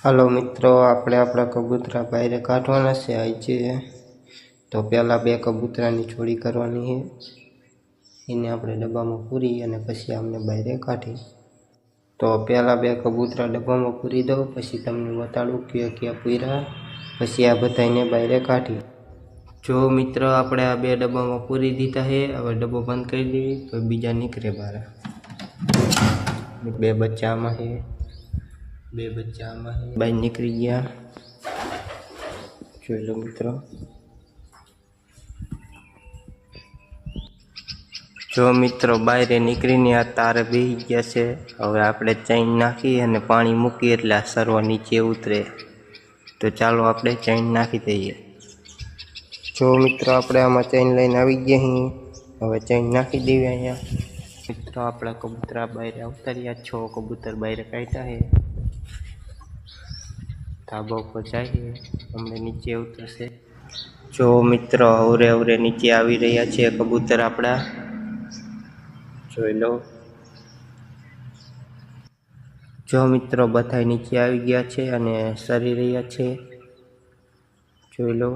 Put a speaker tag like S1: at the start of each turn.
S1: હાલો મિત્રો, આપણે આપણા કબૂતરા બહાર કાઢવાના છે આજે. તો પહેલાં 2 કબૂતરાની જોડી કરવાની છે. એને આપણે ડબ્બામાં પૂરી અને પછી આમને બહાર કાઢી. તો પહેલાં 2 કબૂતરા ડબ્બામાં પૂરી દઉં, પછી તમને બતાડું કે પૂર્યા, પછી આ બધાને બહાર કાઢી. જો મિત્રો, આપણે આ 2 ડબ્બામાં પૂરી દીધા છે. હવે ડબ્બો બંધ કરી દેવી તો બીજા નીકળે બહાર. 2 બચ્ચા આમાં છે, 2 બચ્ચા આમાં છે, બહાર નીકળી ગયા. જોઈ લો મિત્રો. જો મિત્રો, બહાર નીકળીને આ તારે બેસી ગયા છે. હવે આપણે ચેઇન નાખી અને પાણી મૂકી એટલે આ સરવા નીચે ઉતરે. તો ચાલો આપણે ચેઇન નાખી દઈએ. જો મિત્રો, આપણે આમાં ચેઇન લઈને આવી ગયા છીએ. હવે ચેઇન નાખી દેવી અહીંયા. મિત્રો, આપણા કબૂતરા બહાર ઉતાર્યા, 6 કબૂતર બહાર કાઢ્યા છે. ધાબા ઉપર જાય અમને નીચે ઉતરશે. જો મિત્રો, અવરે નીચે આવી રહ્યા છે કબૂતર આપણા. જોઈ લો. જો મિત્રો, બધા નીચે આવી ગયા છે અને સરી રહ્યા છે. જોઈ લો.